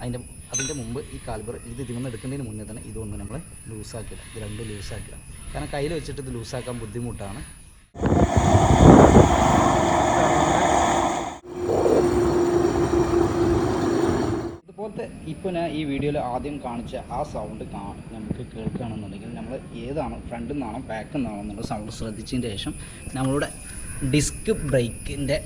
അതിൻ്റെ മുമ്പ് ഈ കാലിബർ ഇതിൽ നിന്ന് എടുക്കുന്നതിന് മുന്നേ തന്നെ ഇതൊന്ന് നമ്മൾ ലൂസാക്കിയിടാം. ഇത് രണ്ടും ലൂസാക്കിയിടാം. കാരണം കയ്യിൽ വെച്ചിട്ട് ഇത് ലൂസാക്കാൻ ബുദ്ധിമുട്ടാണ്. ഇതുപോലത്തെ ഇപ്പോൾ ഞാൻ ഈ വീഡിയോയിൽ ആദ്യം കാണിച്ച ആ സൗണ്ട് നമുക്ക് കേൾക്കുകയാണെന്നുണ്ടെങ്കിൽ നമ്മൾ ഏതാണ് ഫ്രണ്ടിൽ നിന്നാണോ ബാക്കിൽ നിന്നാണോ എന്നുള്ള സൗണ്ട് ശ്രദ്ധിച്ചതിന് ശേഷം നമ്മളുടെ ഡിസ്ക് ബ്രേക്കിൻ്റെ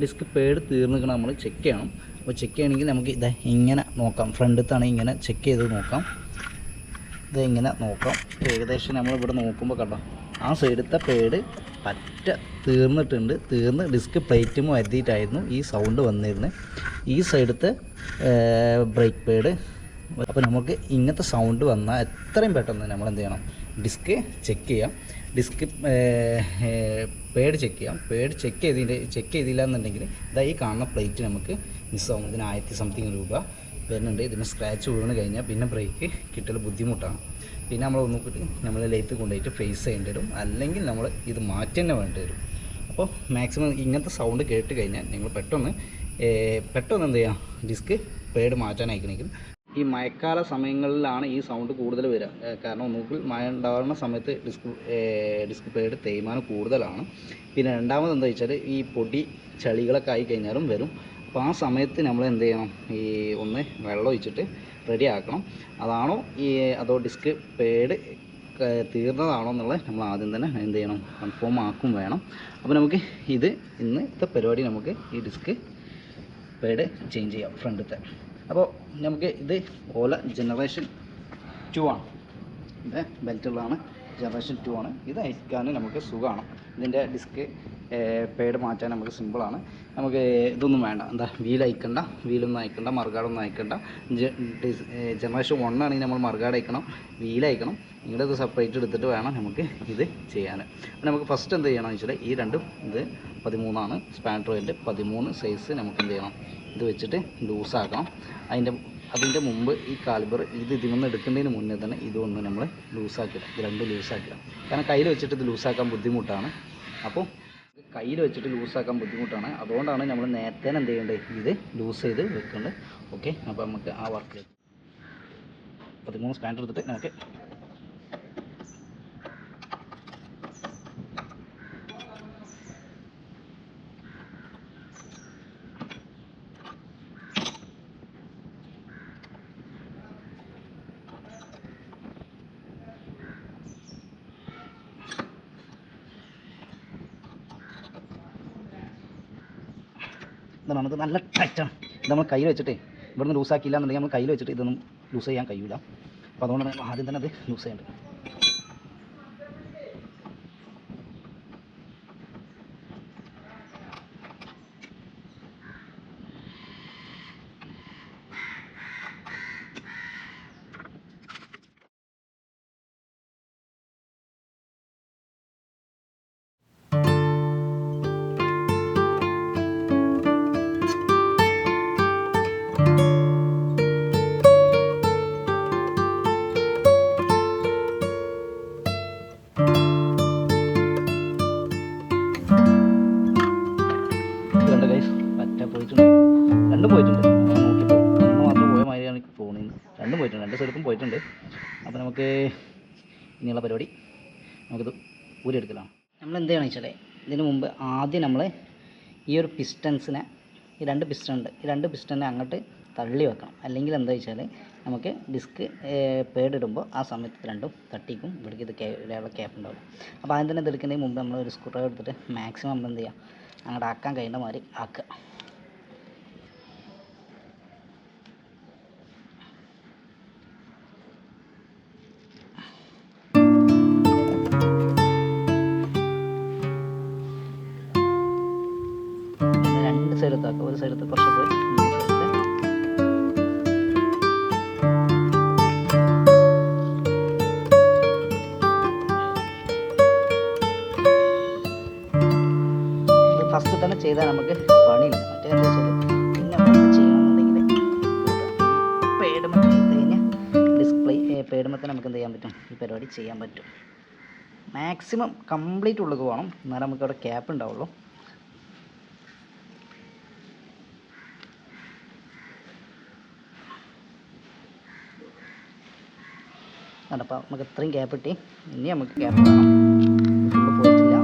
ഡിസ്ക് പേഡ് തീർന്നിക്കണം നമ്മൾ ചെക്ക് ചെയ്യണം. അപ്പോൾ ചെക്ക് ചെയ്യണമെങ്കിൽ നമുക്ക് ഇത് ഇങ്ങനെ നോക്കാം. ഫ്രണ്ടിലത്താണ് ഇങ്ങനെ ചെക്ക് ചെയ്ത് നോക്കാം. ഇത് ഇങ്ങനെ നോക്കാം. ഏകദേശം നമ്മളിവിടെ നോക്കുമ്പോൾ കണ്ടോ ആ സൈഡത്തെ പേഡ് പറ്റ തീർന്ന് ഡിസ്ക് പ്ലേറ്റും വരുത്തിയിട്ടായിരുന്നു ഈ സൗണ്ട് വന്നിരുന്നത്. ഈ സൈഡത്തെ ബ്രേക്ക് പേഡ്. അപ്പോൾ നമുക്ക് ഇങ്ങനത്തെ സൗണ്ട് വന്നാൽ എത്രയും പെട്ടെന്ന് നമ്മൾ എന്ത് ചെയ്യണം, ഡിസ്ക് ചെക്ക് ചെയ്യാം. ഡിസ്ക് പേഡ് ചെക്ക് ചെയ്യാം. പേഡ് ചെക്ക് ചെയ്തില്ല എന്നുണ്ടെങ്കിൽ ഇതാ ഈ കാണുന്ന പ്ലേറ്റ് നമുക്ക് മിസ്സാവും. ഇതിന് 1000 സംതിങ് രൂപ വരുന്നുണ്ട്. ഇതിന് സ്ക്രാച്ച് വീണ് കഴിഞ്ഞാൽ പിന്നെ ബ്രേക്ക് കിട്ടൽ ബുദ്ധിമുട്ടാണ്. പിന്നെ നമ്മൾ ഒന്നുകൂടി നമ്മൾ ലൈറ്റ് കൊണ്ടുപോയിട്ട് ഫേസ് ചെയ്യേണ്ടി വരും, അല്ലെങ്കിൽ നമ്മൾ ഇത് മാറ്റി തന്നെ വേണ്ടി വരും. അപ്പോൾ മാക്സിമം ഇങ്ങനത്തെ സൗണ്ട് കേട്ട് കഴിഞ്ഞാൽ നിങ്ങൾ പെട്ടെന്ന് എന്ത് ചെയ്യാം, ഡിസ്ക് പേഡ് മാറ്റാനായിരിക്കണമെങ്കിൽ ഈ മഴക്കാല സമയങ്ങളിലാണ് ഈ സൗണ്ട് കൂടുതൽ വരിക. കാരണം ഒന്നുകിൽ മഴ ഉണ്ടാകുന്ന സമയത്ത് ഡിസ്ക് പേഡ് തേയ്മാനം കൂടുതലാണ്. പിന്നെ രണ്ടാമത് എന്താ വെച്ചാൽ ഈ പൊടി ചളികളൊക്കെ ആയി കഴിഞ്ഞാലും വരും. അപ്പോൾ ആ സമയത്ത് നമ്മൾ എന്ത് ചെയ്യണം, ഈ ഒന്ന് വെള്ളം ഒഴിച്ചിട്ട് റെഡി ആക്കണം. അതോ ഡിസ്ക് പേഡ് തീർന്നതാണോ എന്നുള്ളത് നമ്മൾ ആദ്യം തന്നെ എന്ത് ചെയ്യണം, കൺഫേം ആക്കും വേണം. അപ്പോൾ നമുക്ക് ഇന്നത്തെ പരിപാടി നമുക്ക് ഈ ഡിസ്ക് പേഡ് ചേഞ്ച് ചെയ്യാം ഫ്രണ്ടിലത്തെ. അപ്പോൾ നമുക്ക് ഇത് ഓല ജനറേഷൻ 2 ആണ്. ഇത് ബെൽറ്റുള്ളതാണ്, ജനറേഷൻ 2 ആണ്. ഇത് അയക്കാൻ നമുക്ക് സുഖമാണ്. ഇതിൻ്റെ ഡിസ്ക് പേഡ് മാറ്റാൻ നമുക്ക് സിമ്പിളാണ്. നമുക്ക് ഇതൊന്നും വേണ്ട, വീലൊന്നും അയക്കണ്ട, മറുകാടൊന്നും അയക്കണ്ട. ജനറേഷൻ 1 ആണെങ്കിൽ നമ്മൾ മറുകാട് അയക്കണം, വീലയക്കണം. നിങ്ങളുടെ ഇത് സെപ്പറേറ്റ് എടുത്തിട്ട് വേണം നമുക്ക് ഇത് ചെയ്യാൻ. അപ്പോൾ നമുക്ക് ഫസ്റ്റ് എന്ത് ചെയ്യണമെന്ന് വെച്ചാൽ ഈ രണ്ടും ഇത് 13 ആണ് സ്പാൻഡർ ഓയിലിൻ്റെ 13 സൈസ് നമുക്ക് എന്ത് ചെയ്യണം, ഇത് വെച്ചിട്ട് ലൂസാക്കണം. അതിൻ്റെ മുമ്പ് ഈ കാലിബർ ഇതിൽ നിന്ന് എടുക്കുന്നതിന് മുന്നേ തന്നെ ഇതൊന്ന് നമ്മൾ ലൂസാക്കിയിടാം. ഇത് രണ്ടും ലൂസാക്കിയിടാം. കാരണം കയ്യിൽ വെച്ചിട്ട് ഇത് ലൂസാക്കാൻ ബുദ്ധിമുട്ടാണ്. അപ്പോൾ കയ്യിൽ വെച്ചിട്ട് ലൂസാക്കാൻ ബുദ്ധിമുട്ടാണ്. അതുകൊണ്ടാണ് നമ്മൾ നേരത്തെ എന്ത് ചെയ്യേണ്ടത്, ഇത് ലൂസ് ചെയ്ത് വെക്കേണ്ടത്. ഓക്കെ, അപ്പോൾ നമുക്ക് ആ വർക്ക് 13 സ്പാൻഡർ എടുത്തിട്ട് നമുക്ക് ഇത് നല്ല ടൈറ്റാണ്. ഇത് നമ്മൾ കയ്യിൽ വെച്ചിട്ട് ഇവിടുന്ന് ലൂസാക്കിയില്ല എന്നുണ്ടെങ്കിൽ നമ്മൾ കയ്യിൽ വെച്ചിട്ട് ഇതൊന്നും ലൂസ് ചെയ്യാൻ കഴിയില്ല. അപ്പോൾ അതുകൊണ്ടാണ് നമ്മൾ ആദ്യം തന്നെ അത് ലൂസ് ചെയ്യേണ്ടത്. രണ്ടും പോയിട്ടുണ്ട്. നോക്കിയപ്പോൾ ഒന്ന് മാത്രം പോയ മാതിരിയാണ് എനിക്ക് തോന്നിയത്. രണ്ടും പോയിട്ടുണ്ട്, രണ്ട് സ്ഥലത്തും പോയിട്ടുണ്ട്. അപ്പോൾ നമുക്ക് ഇനിയുള്ള പരിപാടി നമുക്കിത് ഊരിയെടുക്കലാണ്. നമ്മൾ എന്ത് ചെയ്യണമെന്ന് വെച്ചാൽ ഇതിന് മുമ്പ് ആദ്യം നമ്മൾ ഈ ഒരു പിസ്റ്റൻസിനെ, ഈ രണ്ട് പിസ്റ്റൺ ഉണ്ട്, ഈ രണ്ട് പിസ്റ്റനെ അങ്ങോട്ട് തള്ളി വെക്കണം. അല്ലെങ്കിൽ എന്താ വെച്ചാൽ നമുക്ക് ഡിസ്ക് പേഡ് ഇടുമ്പോൾ ആ സമയത്ത് രണ്ടും തട്ടിക്കും, ഇവിടേക്ക് ഇത് ഒരാളുടെ ക്യാപ്പ് ഉണ്ടാവും. അപ്പോൾ ആദ്യം തന്നെ ഇതെടുക്കുന്നതിന് മുമ്പ് നമ്മൾ ഒരു സ്ക്രൂ ഡ്രൈവർ എടുത്തിട്ട് മാക്സിമം നമ്മൾ എന്ത് ചെയ്യുക, അങ്ങോട്ട് ആക്കാൻ കഴിയുന്ന മാതിരി ആക്കുക. രണ്ട് സൈഡത്താക്കുക, ഒരു സൈഡത്ത് കുറച്ച് പോയി ഫസ്റ്റ് തന്നെ ചെയ്താൽ നമുക്ക് പണിയില്ല. മറ്റേതെന്ന് വെച്ചാൽ പിന്നെ നമുക്ക് ചെയ്യണമെന്നുണ്ടെങ്കിൽ പേടുമത്ത് കഴിഞ്ഞാൽ ഡിസ്പ്ലേ പേടുമത്തെ നമുക്ക് എന്ത് ചെയ്യാൻ പറ്റും, ഈ പരിപാടി ചെയ്യാൻ പറ്റും. മാക്സിമം കംപ്ലീറ്റ് ഉള്ളിൽ പോകണം, എന്നാലും നമുക്ക് അവിടെ ക്യാപ്പ് ഉണ്ടാവുള്ളൂ. കണ്ടപ്പോൾ നമുക്ക് ഇത്രയും ഗ്യാപ്പ് കിട്ടി. ഇനി നമുക്ക് ഗ്യാപ്പ് വേണം, ഫുള്ള് പോയിട്ടില്ല.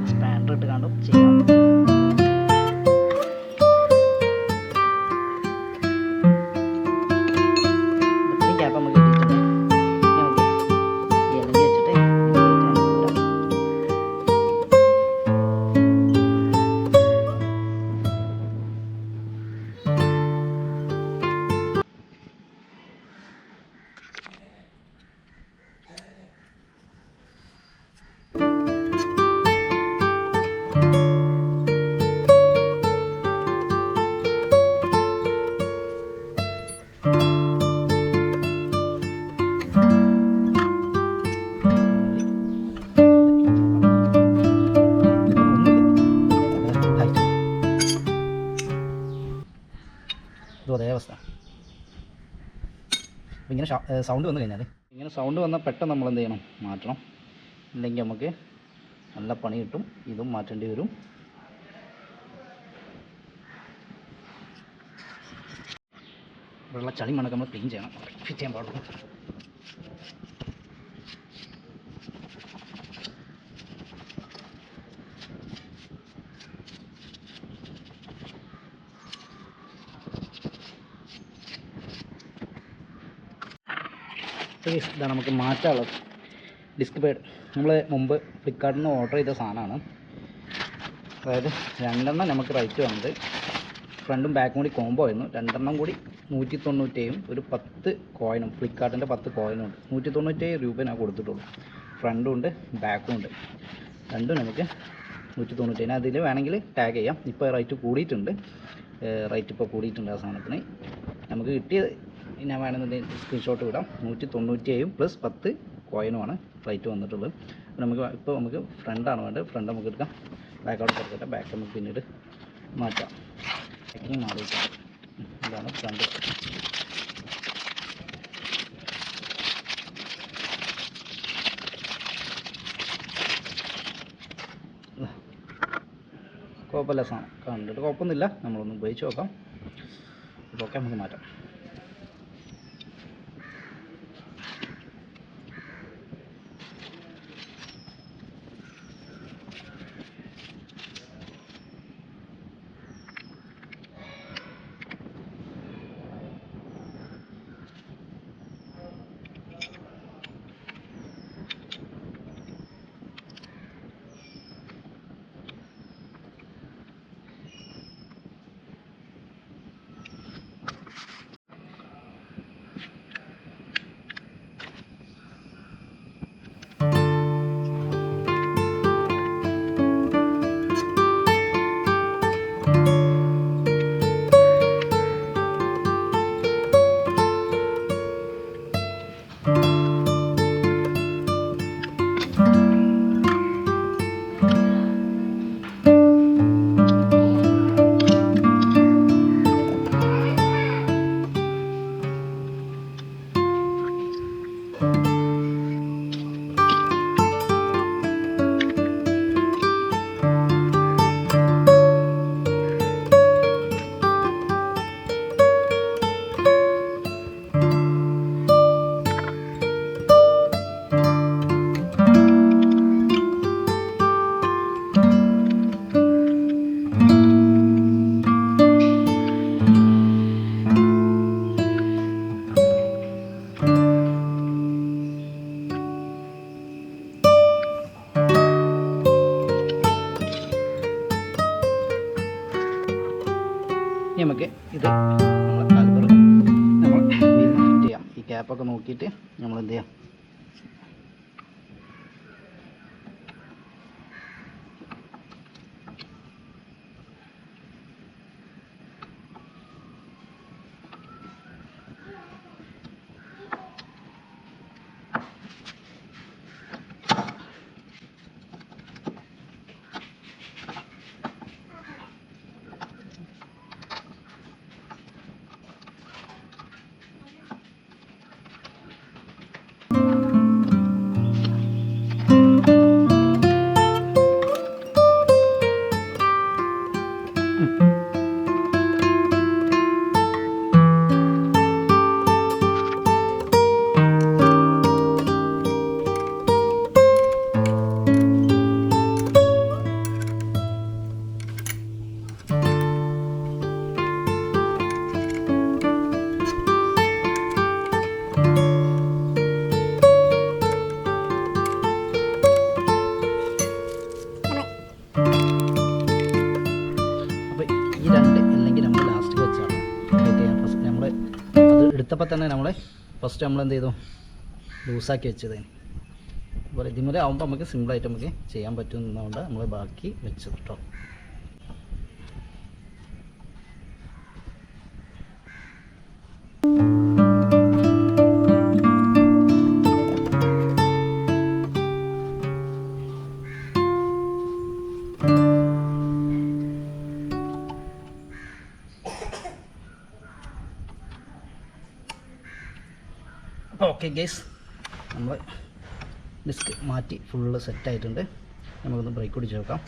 സ്പാൻഡർ ഇട്ട് കണ്ടും ചെയ്യാം. ഗ്യാപ്പ് നമുക്ക് കിട്ടിയിട്ടുണ്ട്. നമുക്ക് ഈ ഇലങ്ങി വെച്ചിട്ട് അതേ അവസ്ഥ. അപ്പോൾ ഇങ്ങനെ സൗണ്ട് വന്നു കഴിഞ്ഞാൽ, ഇങ്ങനെ സൗണ്ട് വന്നാൽ പെട്ടെന്ന് നമ്മൾ എന്ത് ചെയ്യണം, മാറ്റണം. ഇല്ലെങ്കിൽ നമുക്ക് നല്ല പണി കിട്ടും. ഇതും മാറ്റേണ്ടി വരും. ഇവിടെയുള്ള ചളി മണ്ണൊക്കെ നമ്മൾ ക്ലീൻ ചെയ്യണം, ഫിറ്റ് ചെയ്യാൻ പാടുള്ളൂ. ഇതാണ് നമുക്ക് മാറ്റാനുള്ളത് ഡിസ്ക് പാഡ്. നമ്മൾ മുമ്പ് ഫ്ലിപ്കാർട്ടിൽ നിന്ന് ഓർഡർ ചെയ്ത സാധനമാണ്. അതായത് 2 എണ്ണം നമുക്ക് റേറ്റ് വന്നത്, ഫ്രണ്ടും ബാക്കും കൂടി കോംബോ ആയിരുന്നു. 2 എണ്ണം കൂടി 197 ഒരു 10 കോയിനും, ഫ്ലിപ്കാർട്ടിൻ്റെ 10 കോയിനും ഉണ്ട്. 197 രൂപ ഞാൻ കൊടുത്തിട്ടുള്ളൂ. ഫ്രണ്ടും ഉണ്ട് ബാക്കും ഉണ്ട്, രണ്ടും നമുക്ക് 197. അതിൽ വേണമെങ്കിൽ ടാഗ് ചെയ്യാം. ഇപ്പോൾ റേറ്റ് കൂടിയിട്ടുണ്ട്, റേറ്റ് ഇപ്പോൾ കൂടിയിട്ടുണ്ട്. ആ സാധനത്തിന് നമുക്ക് കിട്ടിയത് ഞാൻ വേണമെന്നുണ്ടെങ്കിൽ സ്ക്രീൻഷോട്ട് വിടാം. 197 പ്ലസ് 10 കോയിനുമാണ് റേറ്റ് വന്നിട്ടുള്ളത്. അപ്പോൾ നമുക്ക് ഫ്രണ്ടാണ് വേണ്ടത്. ഫ്രണ്ട് നമുക്ക് എടുക്കാം. ബാക്കോട്ട് തുറക്കട്ടെ. ബാക്ക് നമുക്ക് പിന്നീട് മാറ്റാം. ബാക്കിങ് മാറിയിട്ട് ഇതാണ് ഫ്രണ്ട്. കുഴപ്പമില്ല സാധനം, കണ്ടിട്ട് കുഴപ്പമൊന്നുമില്ല. നമ്മളൊന്ന് ഉപയോഗിച്ച് നോക്കാം. അപ്പോൾ ഓക്കെ, നമുക്ക് മാറ്റാം. ഇനി നമുക്ക് ഇത് നമ്മളെ കാലിബർ നമ്മൾ ഫിറ്റ് ചെയ്യാം. ഈ ക്യാപ്പൊക്കെ നോക്കിയിട്ട് നമ്മൾ എന്ത് ചെയ്യാം, എടുത്തപ്പോൾ തന്നെ നമ്മൾ ഫസ്റ്റ് നമ്മൾ എന്ത് ചെയ്തു ലൂസാക്കി വെച്ചത്. അതുപോലെ ഇതിമൂലം ആകുമ്പോൾ നമുക്ക് സിമ്പിളായിട്ട് നമുക്ക് ചെയ്യാൻ പറ്റുന്നതുകൊണ്ട് നമ്മൾ ബാക്കി വെച്ചത് കേട്ടോ. ഓക്കെ ഗൈസ്, നമ്മൾ ഡിസ്ക് മാറ്റി ഫുള്ള് സെറ്റായിട്ടുണ്ട്. നമുക്കൊന്ന് ബ്രേക്ക് പിടിച്ച് നോക്കാം.